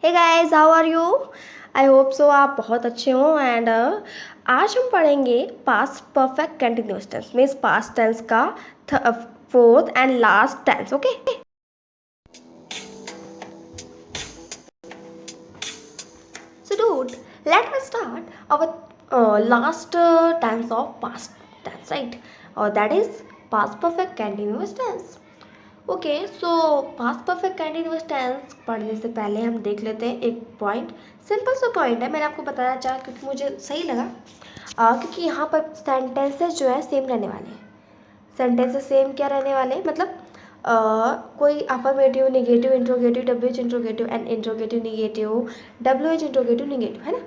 Hey guys, how are you? I hope so आप बहुत अच्छे हो। एंड आज हम पढ़ेंगे past perfect continuous tense, means past tense का fourth and last tense. Okay, so dude, let us start our last tense of past tense, right? That is past perfect continuous tense. Okay, so past perfect continuous tense पढ़ने से पहले हम देख लेते हैं एक point. Simple सा point है, मैंने आपको बताना चाहा क्योंकि मुझे सही लगा। क्योंकि यहाँ पर सेंटेंसेस जो है सेम रहने वाले हैं। सेंटेंसेस सेम क्या रहने वाले हैं, मतलब कोई affirmative, negative, interrogative, W H interrogative and interrogative negative, W H interrogative negative, है ना।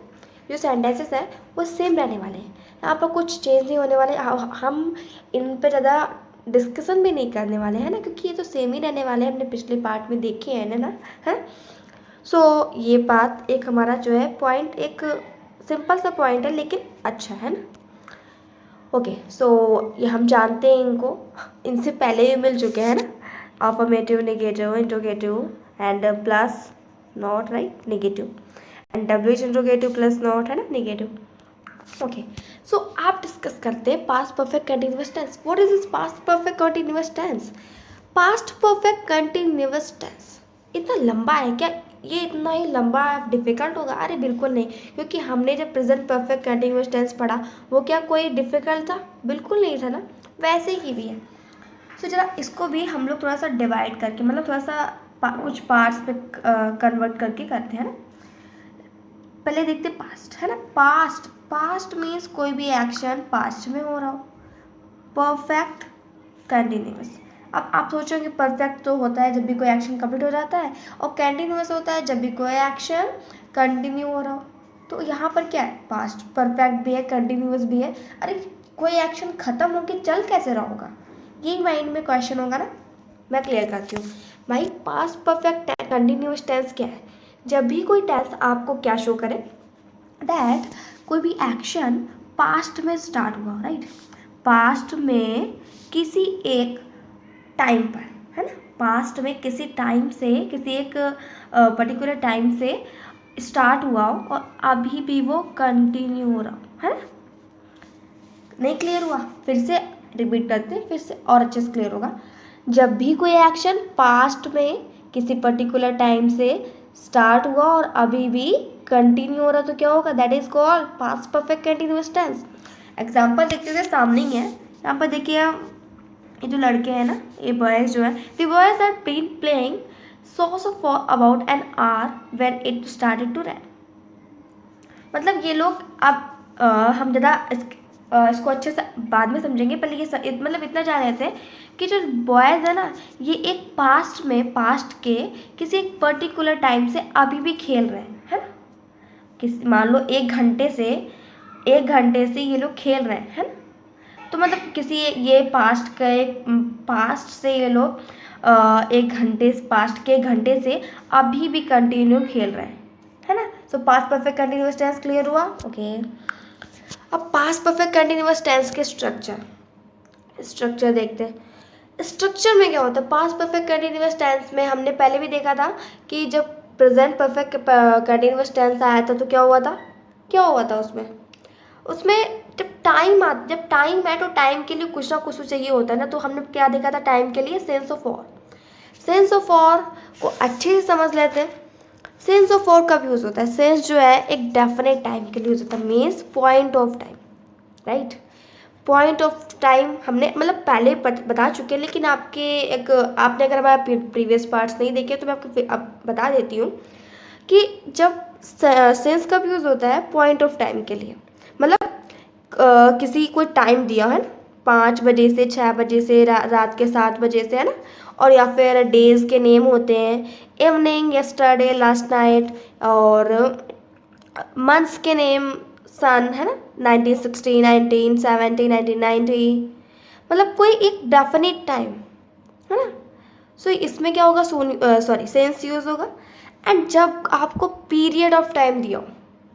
जो सेंटेंसेस हैं वो सेम रहने वाले हैं। यहाँ पर कुछ चेंज नहीं होने वाले। हम इन पर ज़्यादा डिस्कशन भी नहीं करने वाले हैं ना, क्योंकि ये तो सेम ही रहने वाले हैं, हमने पिछले पार्ट में देखे हैं ना, है। सो ये बात एक हमारा जो है पॉइंट, एक सिंपल सा पॉइंट है लेकिन अच्छा है ना। ओके, सो ये हम जानते हैं इनको, इनसे पहले भी मिल चुके हैं ना। Affirmative, negative, interrogative and plus not, right, negative, and W H interrogative plus not, है ना, नेगेटिव। ओके, सो आप डिस्कस करते हैं past perfect continuous tense. What is this past perfect continuous tense? Past perfect continuous tense इतना लंबा है क्या? ये इतना ही लंबा डिफिकल्ट होगा? अरे बिल्कुल नहीं, क्योंकि हमने जब प्रेजेंट परफेक्ट कंटिन्यूअस टेंस पढ़ा वो क्या कोई डिफिकल्ट था? बिल्कुल नहीं था ना। वैसे ही भी है। सो जरा इसको भी हम लोग थोड़ा सा डिवाइड करके, मतलब थोड़ा सा कुछ पार्ट्स में कन्वर्ट करके करते हैं ना। पहले देखते पास्ट, है ना। पास्ट, पास्ट मीन्स कोई भी एक्शन पास्ट में हो रहा हो। परफेक्ट कंटिन्यूअस, अब आप सोचोगे परफेक्ट तो होता है जब भी कोई एक्शन कंप्लीट हो जाता है, और कंटिन्यूअस होता है जब भी कोई एक्शन कंटिन्यू हो रहा हो। तो यहाँ पर क्या है, पास्ट परफेक्ट भी है, कंटिन्यूअस भी है। अरे कोई एक्शन खत्म होकर चल कैसे रहा होगा, यही माइंड में क्वेश्चन होगा ना। मैं क्लियर करती हूँ भाई। पास्ट परफेक्ट कंटिन्यूअस टेंस क्या है? जब भी कोई टेंस आपको क्या शो करे, दैट कोई भी एक्शन पास्ट में स्टार्ट हुआ, राइट, पास्ट में किसी एक टाइम पर, है ना, पास्ट में किसी टाइम से, किसी एक पर्टिकुलर टाइम से स्टार्ट हुआ हो और अभी भी वो कंटिन्यू हो रहा हो, है ना। नहीं क्लियर हुआ? फिर से रिपीट करते हैं, फिर से और अच्छे से क्लियर होगा। जब भी कोई एक्शन पास्ट में किसी पर्टिकुलर टाइम से स्टार्ट हुआ और अभी भी कंटिन्यू हो रहा तो क्या होगा? That is called past perfect continuous tense. Example देखते थे, सामने ही है, यहाँ पर देखिए। ये जो लड़के हैं ना, ये बॉयज जो है, the boys are been playing सॉस for about an hour when it started to rain. मतलब ये लोग, अब हम ज़्यादा इसको अच्छे से बाद में समझेंगे, पहले ये मतलब इतना जान लेते हैं कि जो बॉयज़ है ना, ये एक पास्ट में, पास्ट के किसी एक पर्टिकुलर टाइम से अभी भी खेल रहे हैं, है ना। मान लो एक घंटे से ये लोग खेल रहे हैं, है ना। तो मतलब किसी ये पास्ट का एक पास्ट से ये लोग एक घंटे, पास्ट के घंटे से अभी भी कंटिन्यू खेल रहे हैं, है ना। So past perfect continuous tense clear हुआ? ओके, अब पास्ट परफेक्ट कंटिन्यूअस टेंस के स्ट्रक्चर देखते हैं। स्ट्रक्चर में क्या होता है पास्ट परफेक्ट कंटिन्यूअस टेंस में? हमने पहले भी देखा था कि जब प्रेजेंट परफेक्ट कंटिन्यूअस टेंस आया था तो क्या हुआ था उसमें जब टाइम है तो टाइम के लिए कुछ ना कुछ चाहिए होता है ना। तो हमने क्या देखा था टाइम के लिए? सेंस ऑफ और। सेंस ऑफ और को अच्छे से समझ लेते हैं। सेंस ऑफ और कब यूज़ होता है? सेंस जो है एक डेफिनेट टाइम के लिए यूज़ होता है, means point of time, right. Point of time हमने मतलब पहले बता चुके हैं, लेकिन आपने अगर हमारा प्रीवियस पार्ट्स नहीं देखे तो मैं आपको अब बता देती हूँ कि जब सेंस कब यूज़ होता है? पॉइंट ऑफ टाइम के लिए। मतलब किसी कोई टाइम दिया है ना, 5 बजे से 6 बजे से रात के 7 बजे से, है ना। और या फिर डेज के नेम होते हैं, इवनिंग, यस्टरडे, लास्ट नाइट, और मंथ्स के नेम सन, है ना, 1960, 1970, 1990। मतलब कोई एक डेफिनेट टाइम, है ना। सो इसमें क्या होगा? सेंस यूज़ होगा। एंड जब आपको पीरियड ऑफ टाइम दिया हो,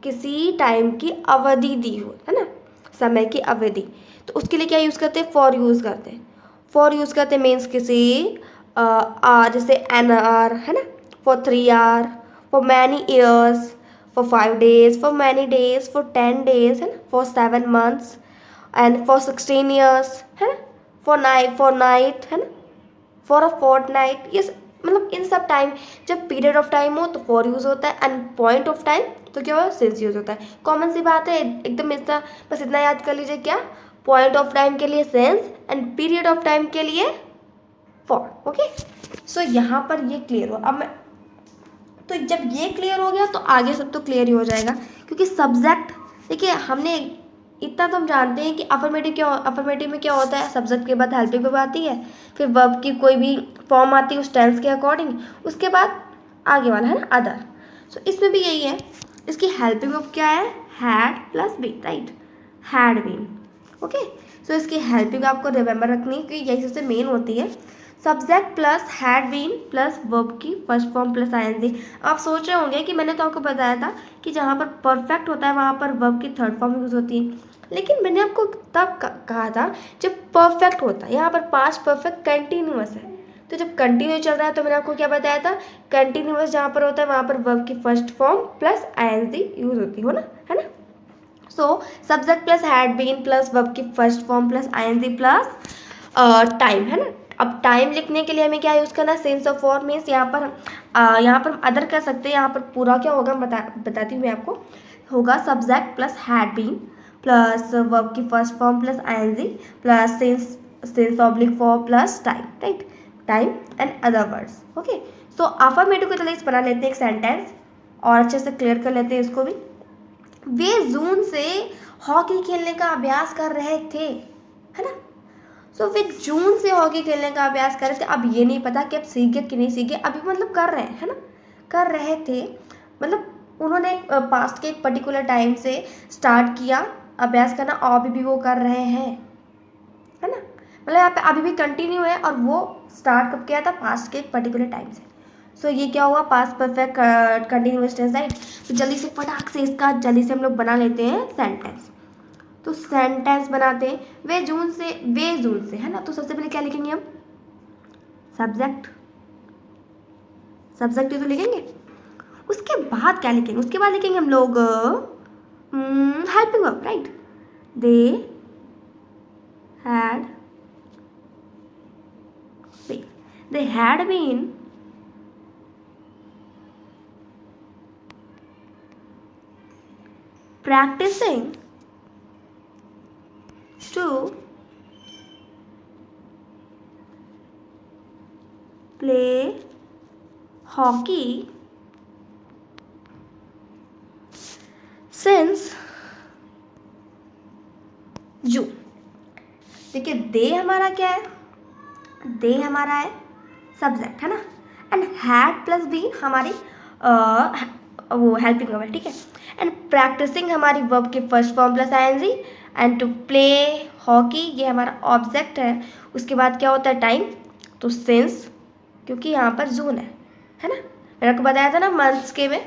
किसी टाइम की अवधि दी हो, है ना, समय की अवधि, तो उसके लिए क्या यूज़ करते हैं? फॉर यूज़ करते हैं। फॉर यूज़ करते हैं मीन्स किसी आर, जैसे एन आर, है ना, for 3 hour, for many years, for 5 days, for many days, for 10 days, है ना, for 7 months and for 16 years, है ना, फॉर नाइट, है ना, फॉर अ फोर्टनाइट। ये मतलब इन सब टाइम, जब पीरियड ऑफ टाइम हो तो फॉर यूज़ होता है, एंड पॉइंट ऑफ टाइम तो क्या होगा, सिंस यूज़ होता है। कॉमन सी बात है, एकदम इतना, बस इतना याद कर लीजिए, क्या, पॉइंट ऑफ टाइम के लिए since and period of time के लिए फॉर। ओके, सो यहाँ पर ये क्लियर हो। अब मैं, तो जब ये क्लियर हो गया तो आगे सब तो क्लियर ही हो जाएगा, क्योंकि सब्जेक्ट, देखिए हमने इतना तो हम जानते हैं कि अफर्मेटिव में क्या होता है, सब्जेक्ट के बाद हेल्पिंग वर्ब आती है, फिर वर्ब की कोई भी फॉर्म आती है उस टेंस के अकॉर्डिंग, उसके बाद आगे वाला है ना अदर। सो इसमें भी यही है, इसकी हेल्पिंग वर्ब क्या है, had plus been, right, had been. Okay, so इसकी हेल्पिंग आपको रिमेंबर रखनी है, क्योंकि यही सबसे मेन होती है, subject plus had been plus verb की फर्स्ट फॉर्म प्लस आईएनजी। आप सोच रहे होंगे कि मैंने तो आपको बताया था कि जहाँ पर परफेक्ट होता है वहाँ पर वर्ब की थर्ड फॉर्म यूज होती है, लेकिन मैंने आपको तब कहा था जब परफेक्ट होता है। यहाँ पर पास्ट परफेक्ट कंटिन्यूअस है, तो जब कंटिन्यू चल रहा है तो मैंने आपको क्या बताया था, कंटिन्यूअस जहाँ पर होता है वहाँ पर वर्ब की first form plus I N G use होती हो ना, है ना। So subject plus had been plus verb की first form plus I N G plus time, है ना। अब टाइम लिखने के लिए हमें क्या यूज़ करना है, सेंस ऑफ फॉर मीन्स यहाँ पर हम अदर कर सकते हैं। यहाँ पर पूरा क्या होगा बताती हूँ मैं आपको, होगा subject plus had been plus verb की first form plus I N G plus sense oblique for plus time, right, time and other words. Okay, so affirmative को चलिए बना लेते हैं एक सेंटेंस और अच्छे से क्लियर कर लेते हैं इसको भी। वे जून से हॉकी खेलने का अभ्यास कर रहे थे, है ना। सो वे जून से हॉकी खेलने का अभ्यास कर रहे थे। अब ये नहीं पता कि अब सीख गए कि नहीं सीख गए, अभी मतलब कर रहे हैं, है ना, कर रहे थे, मतलब उन्होंने पास्ट के एक पर्टिकुलर टाइम से स्टार्ट किया अभ्यास करना और अभी भी वो कर रहे हैं, है ना। मतलब यहाँ पे अभी भी कंटिन्यू है और वो स्टार्ट कब किया था, पास्ट के एक पर्टिकुलर टाइम से। सो ये क्या हुआ, past perfect continuous tense, right. तो जल्दी से फटाक से इसका जल्दी से हम लोग बना लेते हैं सेंटेंस। तो सेंटेंस बनाते हैं, वे जून से, है ना। तो सबसे पहले क्या लिखेंगे हम, सब्जेक्ट, सब्जेक्ट तो लिखेंगे। उसके बाद क्या लिखेंगे, उसके बाद लिखेंगे हम लोग helping verb, right, they had been, they had been practicing to play hockey since June. देखिए दे हमारा क्या है, दे हमारा है सब्जेक्ट, है ना, एंड हैड प्लस बी हमारी वो हेल्पिंग वर्ब है, ठीक है, एंड प्रैक्टिसिंग हमारी वर्ब की first form plus ING, and to play hockey ये हमारा ऑब्जेक्ट है। उसके बाद क्या होता है, टाइम, तो सिंस, क्योंकि यहाँ पर जून है ना, मैंने आपको बताया था ना मंथ्स के में,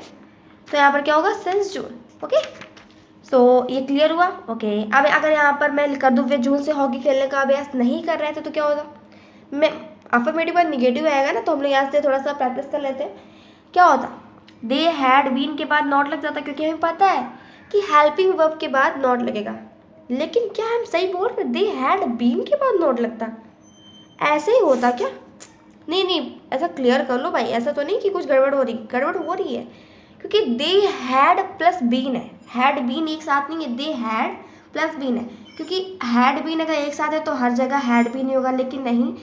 तो यहाँ पर क्या होगा, सिंस जून। ओके, सो ये क्लियर हुआ। ओके, अब अगर यहाँ पर मैं कर दूँ वे जून से हॉकी खेलने का अभ्यास नहीं कर रहे थे तो क्या होगा, मैं अफर्मेटिव पर निगेटिव आएगा ना, तो हम लोग यहाँ से थोड़ा सा प्रैक्टिस कर लेते हैं। क्या होता, दे हैड बीन के बाद नॉट लग जाता, क्योंकि हमें पता है कि हेल्पिंग वर्ब के बाद नॉट लगेगा। लेकिन क्या हम सही बोल रहे, दे हैड बीन के बाद नॉट लगता, ऐसे ही होता क्या, नहीं नहीं, ऐसा क्लियर कर लो भाई, ऐसा तो नहीं कि कुछ गड़बड़ हो रही है, क्योंकि दे हैड प्लस बीन है, हैड बीन एक साथ नहीं है, दे हैड प्लस बीन है, क्योंकि हैड बीन अगर एक साथ है तो हर जगह हैड बीन ही होगा, लेकिन नहीं,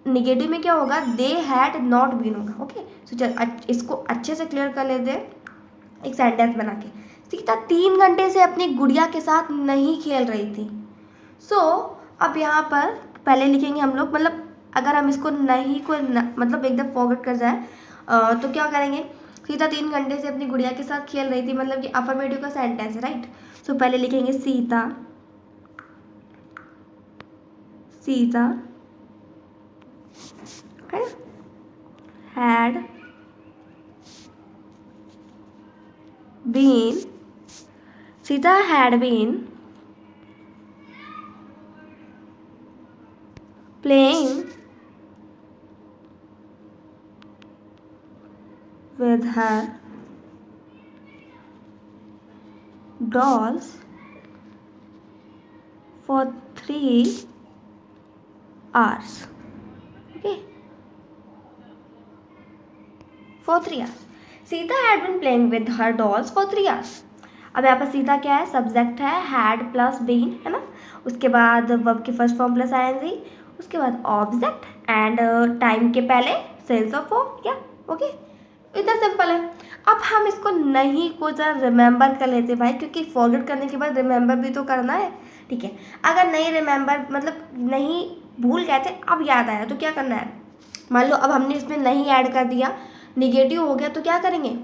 निगेटिव में क्या होगा, दे हैड नॉट बीन होगा। ओके, सो चल इसको अच्छे से क्लियर कर लेते हैं एक सेंटेंस बना के। सीता 3 घंटे से अपनी गुड़िया के साथ नहीं खेल रही थी। सो अब यहाँ पर पहले लिखेंगे हम लोग, मतलब अगर हम इसको नहीं को मतलब एकदम फॉरवर्ड कर जाए तो क्या करेंगे, सीता 3 घंटे से अपनी गुड़िया के साथ खेल रही थी, मतलब कि अफर्मेटिव का सेंटेंस है, राइट। सो पहले लिखेंगे Sita had been, Sita had been playing with her dolls for 3 hours. Okay, for 3 hours. Sita had been playing with her dolls for 3 hours. अब यहाँ पर सीता क्या है, सब्जेक्ट है, had प्लस बीन है ना, उसके बाद वर्ब की फर्स्ट फॉर्म प्लस आईएनजी, उसके बाद ऑब्जेक्ट एंड टाइम के पहले सेंस ऑफ फॉर्म, क्या ओके, इतना सिंपल है. अब हम इसको नहीं को जरा रिमेंबर कर लेते भाई, क्योंकि फॉरगेट करने के बाद रिमेंबर भी तो करना है. ठीक है, अगर नहीं रिमेंबर मतलब नहीं भूल गए थे, अब याद आया तो क्या करना है. मान लो अब हमने इसमें नहीं ऐड कर दिया, निगेटिव हो गया, तो क्या करेंगे,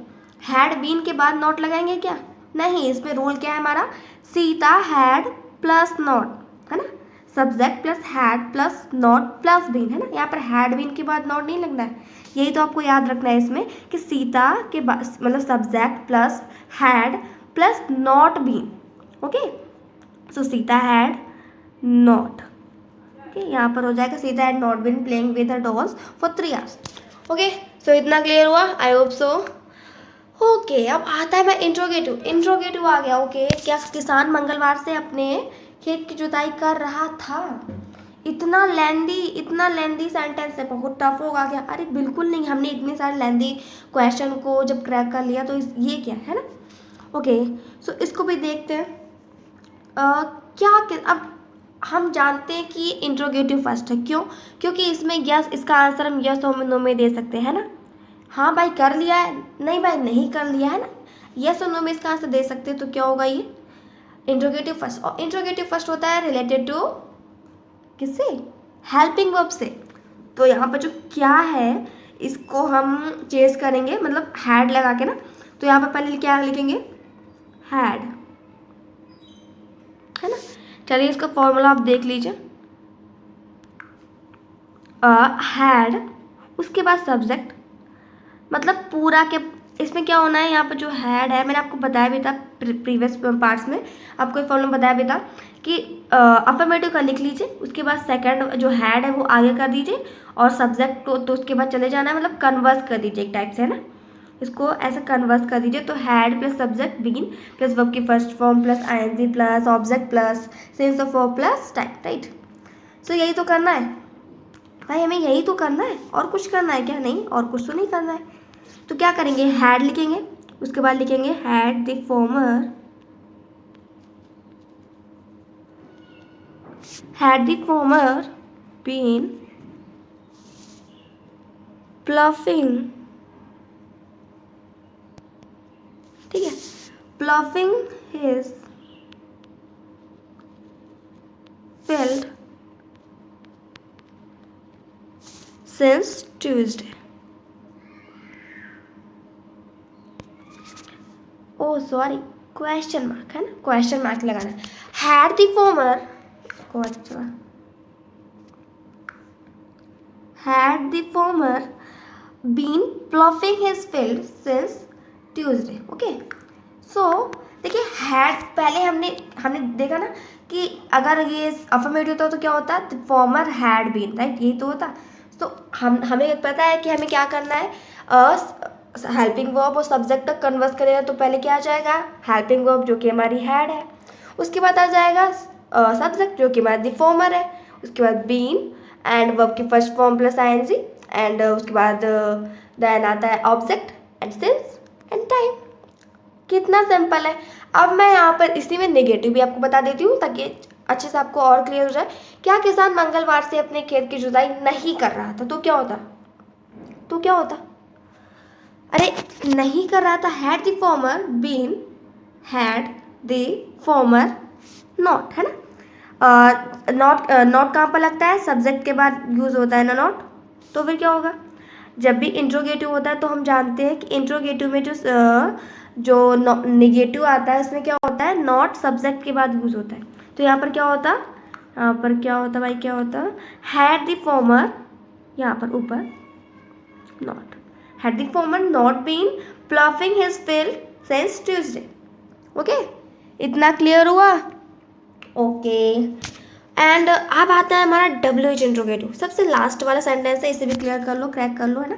हैड बीन के बाद नॉट लगाएंगे क्या, नहीं. इसमें रूल क्या है हमारा, सीता हैड प्लस नॉट है ना, subject plus had plus not plus been है ना. यहाँ पर हैड बीन के बाद नॉट नहीं लगना है, यही तो आपको याद रखना है इसमें कि सीता के बाद मतलब subject plus had plus not been. Okay, so Sita had not. Okay, यहाँ पर हो जाएगा Sita had not been playing with her dolls for 3 hours. ओके, सो इतना क्लियर हुआ, आई होप सो. ओके, अब आता है मैं इंट्रोगेटिव. इंट्रोगेटिव आ गया. ओके, क्या किसान मंगलवार से अपने खेत की जुताई कर रहा था. इतना लेंदी सेंटेंस है, बहुत टफ होगा क्या. अरे बिल्कुल नहीं, हमने इतने सारे लेंदी क्वेश्चन को जब क्रैक कर लिया तो ये क्या है ना. ओके, सो इसको भी देखते हैं. अब हम जानते हैं कि इंट्रोगेटिव फर्स्ट है. क्यों, क्योंकि इसमें यस, इसका आंसर हम यस और नो में दे सकते हैं ना. हाँ भाई कर लिया है, नहीं भाई नहीं कर लिया है ना, यस और नो में इसका आंसर दे सकते हैं. तो क्या होगा ये इंट्रोगेटिव फर्स्ट. और इंट्रोगेटिव फर्स्ट होता है रिलेटेड टू किससे, हेल्पिंग वर्ब से. तो यहाँ पर जो क्या है इसको हम चेंज करेंगे, मतलब हैड लगा के ना. तो यहाँ पर पहले क्या लिखेंगे, हैड है ना. चलिए इसका फॉर्मूला आप देख लीजिए. हैड, उसके बाद सब्जेक्ट, मतलब पूरा के इसमें क्या होना है, यहाँ पर जो हैड है मैंने आपको बताया भी था प्रीवियस पार्ट्स में, आपको एक फॉर्मूला बताया भी था कि अफर्मेटिव का लिख लीजिए, उसके बाद सेकंड जो हैड है वो आगे कर दीजिए, और सब्जेक्ट तो उसके बाद चले जाना है, मतलब कन्वर्स कर दीजिए एक टाइप से है ना, इसको ऐसा कन्वर्स कर दीजिए. तो had plus subject been plus verb की first form plus I N G plus object plus sense of verb plus time, right. So यही तो करना है भाई, हमें यही तो करना है, और कुछ करना है क्या, नहीं और कुछ तो नहीं करना है. तो क्या करेंगे, हैड लिखेंगे, उसके बाद लिखेंगे had the farmer been ploughing. ठीक है, ploughing his field since Tuesday. Oh sorry, question mark है ना, क्वेश्चन मार्क लगाना है. हैड द फॉर्मर को, अच्छा had the farmer been ploughing his field since Tuesday. Okay, so देखिए हैड पहले हमने देखा ना कि अगर ये अफर्मेटिव होता तो क्या होता, the farmer had been, right, यही तो होता. तो हमें पता है कि हमें क्या करना है, हेल्पिंग वर्ब और सब्जेक्ट तक कन्वर्स करेगा. तो पहले क्या आ जाएगा, हेल्पिंग वर्ब जो कि हमारी हैड है, उसके बाद आ जाएगा सब्जेक्ट जो कि हमारी फॉर्मर है, उसके बाद बीन एंड वर्ब की first form plus ING, and उसके बाद देन आता है object and since and time. कितना सिंपल है. अब मैं यहाँ पर इसी में नेगेटिव भी आपको बता देती हूँ ताकि अच्छे से आपको और क्लियर हो जाए. क्या किसान मंगलवार से अपने खेत की जुताई नहीं कर रहा था, तो क्या होता, अरे नहीं कर रहा था, had the farmer been, had the farmer not है ना. नॉट कहाँ पर लगता है, सब्जेक्ट के बाद यूज होता है ना नॉट. तो फिर क्या होगा, जब भी इंट्रोगेटिव होता है तो हम जानते हैं कि इंट्रोगेटिव में जो निगेटिव आता है उसमें क्या होता है, नॉट सब्जेक्ट के बाद यूज होता है. तो यहाँ पर क्या होता, भाई क्या होता, हैड द फॉर्मर, यहाँ पर ऊपर not, had the farmer not been ploughing his field since Tuesday. Okay, इतना क्लियर हुआ. ओके, एंड अब आता है हमारा WH इंट्रोगेटिव. सबसे लास्ट वाला सेंटेंस है, इसे भी क्लियर कर लो, क्रैक कर लो है ना.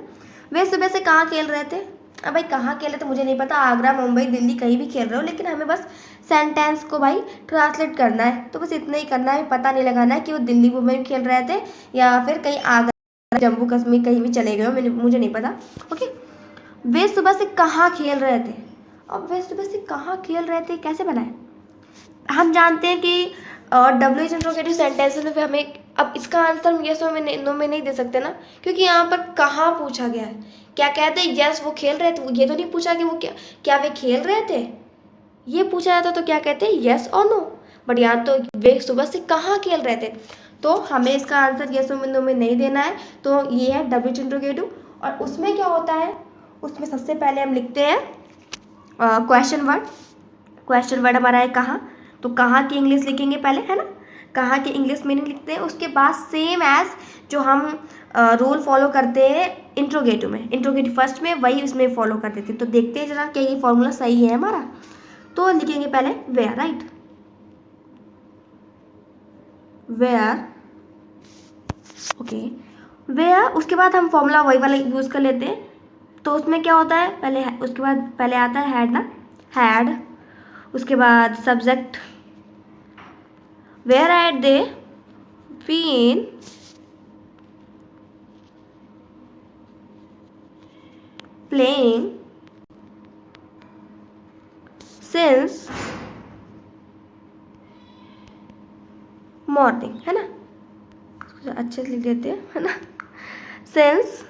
वे सुबह से कहाँ खेल रहे थे, अब भाई कहाँ खेल रहे थे मुझे नहीं पता, आगरा, मुंबई, दिल्ली, कहीं भी खेल रहे हो, लेकिन हमें बस सेंटेंस को भाई ट्रांसलेट करना है। तो बस इतना ही करना है, पता नहीं लगाना है कि वो दिल्ली मुंबई में खेल रहे थे या फिर कहीं आगरा, जम्मू कश्मीर कहीं भी चले गए हो, मुझे नहीं पता। ओके, वे सुबह से कहाँ खेल रहे थे। अब वे सुबह से कहाँ खेल रहे थे कैसे बनाए। हम जानते हैं कि WH इंट्रोगेटिव सेंटेंस में हमें, अब इसका आंसर हम यस और नो में नहीं दे सकते ना, क्योंकि यहाँ पर कहाँ पूछा गया है। क्या कहते हैं यस वो खेल रहे थे, ये तो नहीं पूछा कि वो क्या वे खेल रहे थे, ये पूछा जाता तो क्या कहते हैं यस और नो। बट यहाँ तो वे सुबह से कहाँ खेल रहे थे, तो हमें इसका आंसर यस और नो में नहीं देना है। तो ये है WH इंट्रोगेटिव। और उसमें क्या होता है, उसमें सबसे पहले हम लिखते हैं क्वेश्चन वर्ड। क्वेश्चन वर्ड हमारा है कहाँ, तो कहाँ की इंग्लिश लिखेंगे पहले, है ना, कहाँ की इंग्लिश मीनिंग लिखते हैं। उसके बाद सेम एज जो हम रूल फॉलो करते हैं इंट्रोगेटिव में, इंट्रोगेटिव फर्स्ट में, वही उसमें फॉलो करते थे। तो देखते हैं जरा क्या ये फॉर्मूला सही है हमारा। तो लिखेंगे पहले where, right, where, okay, where. उसके बाद हम फॉर्मूला वही वाला यूज़ कर लेते हैं। तो उसमें क्या होता है, पहले उसके बाद पहले आता है हैड ना, हैड। उसके बाद subject, where had they been playing since morning, है ना, अच्छे से लिख देते हैं, है ना, since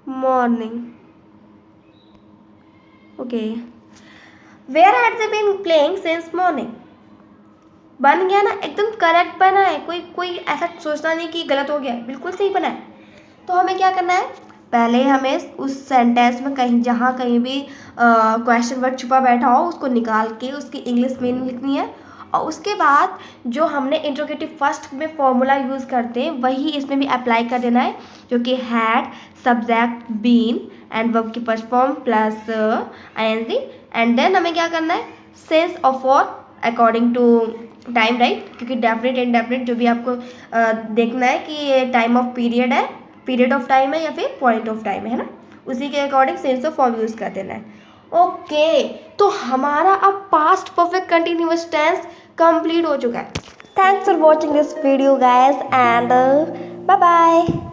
morning. Okay, where had they been playing since morning. बन गया ना, एकदम करेक्ट बना है, कोई ऐसा सोचना नहीं कि गलत हो गया, बिल्कुल सही बना है। तो हमें क्या करना है, पहले हमें उस सेंटेंस में कहीं जहाँ कहीं भी क्वेश्चन वर्ड छुपा बैठा हो उसको निकाल के उसकी इंग्लिश मीनिंग लिखनी है। और उसके बाद जो हमने इंट्रोगेटिव फर्स्ट में फॉर्मूला यूज़ करते हैं वही इसमें भी अप्लाई कर देना है, जो कि had, subject, been and verb की first form plus ING। And then हमें क्या करना है, sense of for according to time, right, क्योंकि डेफिनेट इनडेफिनेट जो भी आपको देखना है कि ये टाइम ऑफ पीरियड है, पीरियड ऑफ टाइम है या फिर पॉइंट ऑफ टाइम है ना, उसी के according sense of form use कर देना है। ओके, तो हमारा अब past perfect continuous tense complete हो चुका है। Thanks for watching this video guys and bye bye.